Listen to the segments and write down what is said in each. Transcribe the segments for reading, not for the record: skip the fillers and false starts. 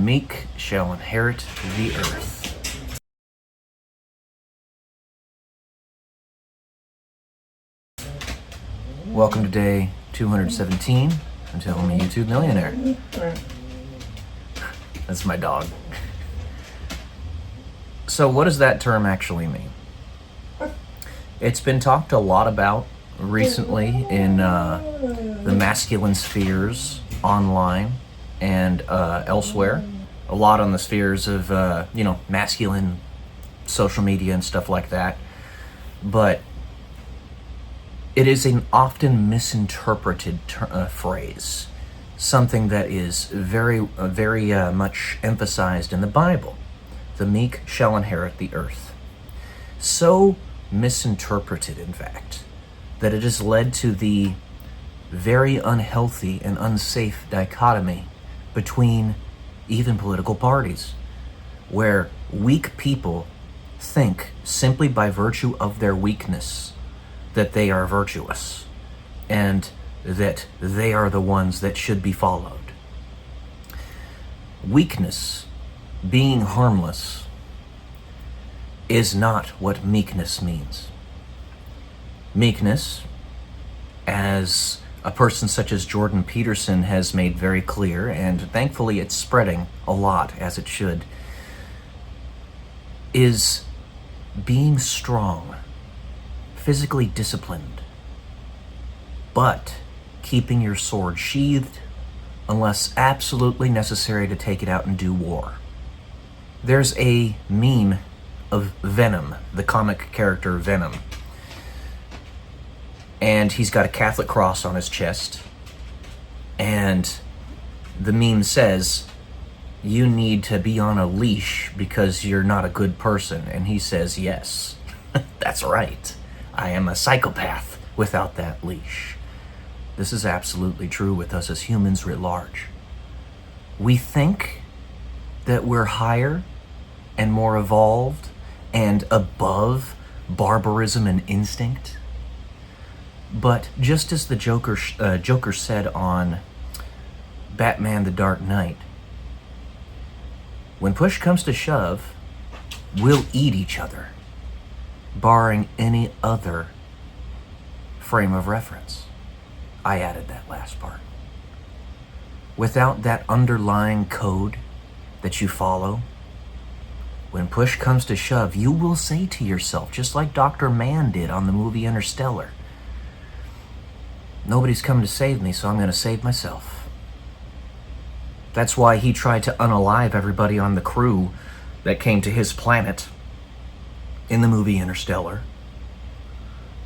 meek shall inherit the earth. Welcome to day 217 until I'm a YouTube millionaire. That's my dog. So what does that term actually mean? It's been talked a lot about recently in the masculine spheres online and elsewhere. A lot on the spheres of, masculine social media and stuff like that. But it is an often misinterpreted phrase, something that is very much emphasized in the Bible. The meek shall inherit the earth. So misinterpreted, in fact, that it has led to the very unhealthy and unsafe dichotomy between even political parties, where weak people think simply by virtue of their weakness that they are virtuous and that they are the ones that should be followed. Weakness, being harmless, is not what meekness means. Meekness, as a person such as Jordan Peterson has made very clear, and thankfully it's spreading a lot as it should, is being strong, physically disciplined, but keeping your sword sheathed unless absolutely necessary to take it out and do war. There's a meme of Venom, the comic character Venom, and he's got a Catholic cross on his chest, and the meme says, "You need to be on a leash because you're not a good person," and he says, "Yes, that's right. I am a psychopath without that leash." This is absolutely true with us as humans writ large. We think that we're higher and more evolved and above barbarism and instinct. But just as the Joker said on Batman the Dark Knight, when push comes to shove, we'll eat each other, barring any other frame of reference. I added that last part. Without that underlying code that you follow, when push comes to shove, you will say to yourself, just like Dr. Mann did on the movie Interstellar, "Nobody's come to save me, so I'm going to save myself." That's why he tried to unalive everybody on the crew that came to his planet in the movie Interstellar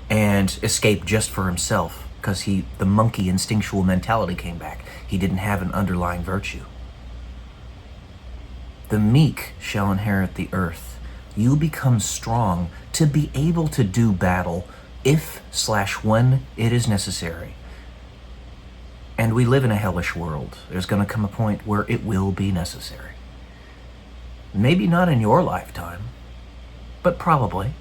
and escaped just for himself, because the monkey instinctual mentality came back. He didn't have an underlying virtue. The meek shall inherit the earth. You become strong to be able to do battle if/when it is necessary. And we live in a hellish world. There's going to come a point where it will be necessary. Maybe not in your lifetime, but probably.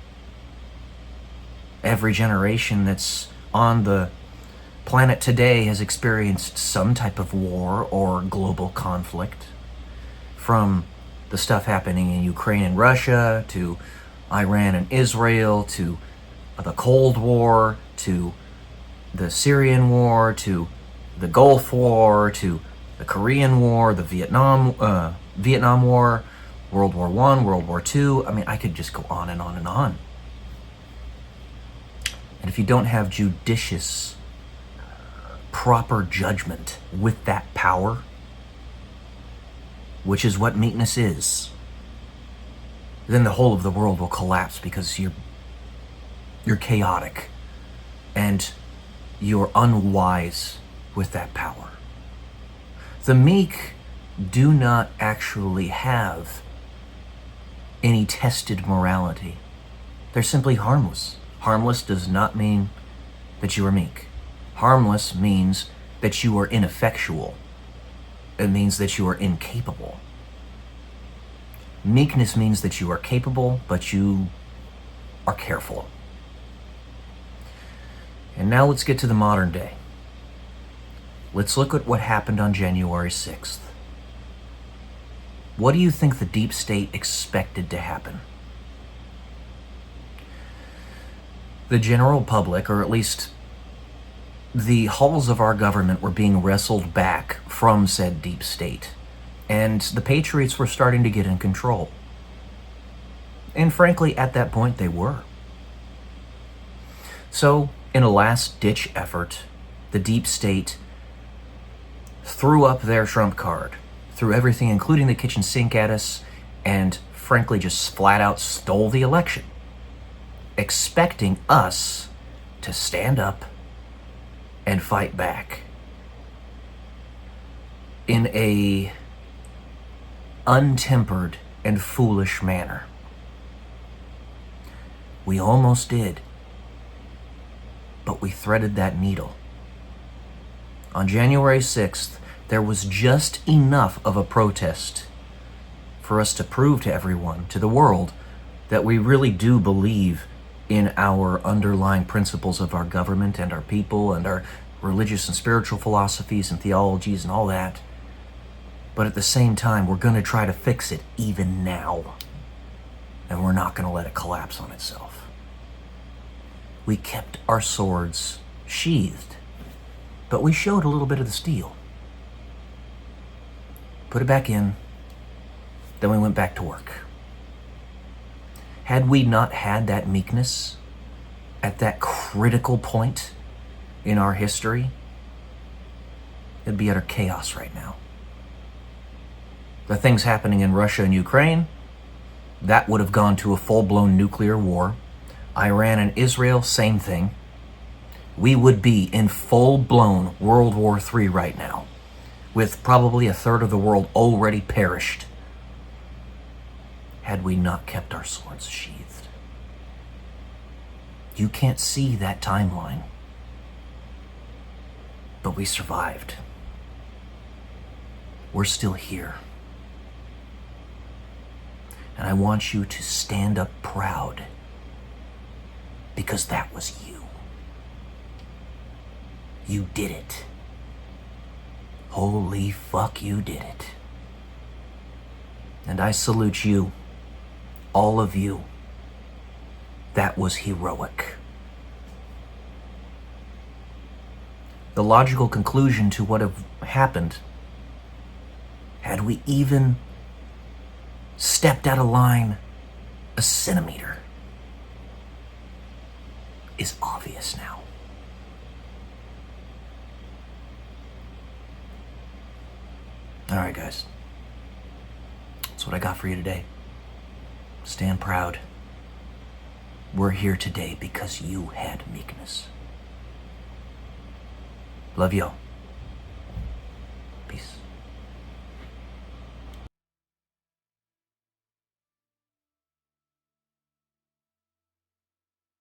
Every generation that's on the planet today has experienced some type of war or global conflict, from the stuff happening in Ukraine and Russia, to Iran and Israel, to the Cold War, to the Syrian War, to the Gulf War, to the Korean War, the Vietnam War, World War I, World War II. I mean, I could just go on and on and on. And if you don't have judicious, proper judgment with that power, which is what meekness is, then the whole of the world will collapse, because you're chaotic and you're unwise with that power. The meek do not actually have any tested morality. They're simply harmless. Harmless does not mean that you are meek. Harmless means that you are ineffectual. It means that you are incapable. Meekness means that you are capable, but you are careful. And now let's get to the modern day. Let's look at what happened on January 6th. What do you think the deep state expected to happen? The general public, or at least the halls of our government, were being wrestled back from said deep state, and the patriots were starting to get in control. And frankly, at that point, they were. So, in a last-ditch effort, the deep state threw up their trump card, threw everything, including the kitchen sink, at us, and frankly just flat out stole the election, expecting us to stand up and fight back in a untempered and foolish manner. We almost did, but we threaded that needle. On January 6th, there was just enough of a protest for us to prove to everyone, to the world, that we really do believe in our underlying principles of our government and our people and our religious and spiritual philosophies and theologies and all that. But at the same time, we're going to try to fix it even now. And we're not going to let it collapse on itself. We kept our swords sheathed, but we showed a little bit of the steel. Put it back in, then we went back to work. Had we not had that meekness at that critical point in our history, it'd be utter chaos right now. The things happening in Russia and Ukraine, that would have gone to a full-blown nuclear war. Iran and Israel, same thing. We would be in full-blown World War III right now, with probably a third of the world already perished, had we not kept our swords sheathed. You can't see that timeline, but we survived. We're still here. And I want you to stand up proud, because that was you. You did it. Holy fuck, you did it. And I salute you, all of you. That was heroic. The logical conclusion to what have happened, had we even stepped out of line a centimeter, is obvious now. All right, guys. That's what I got for you today. Stand proud. We're here today because you had meekness. Love y'all.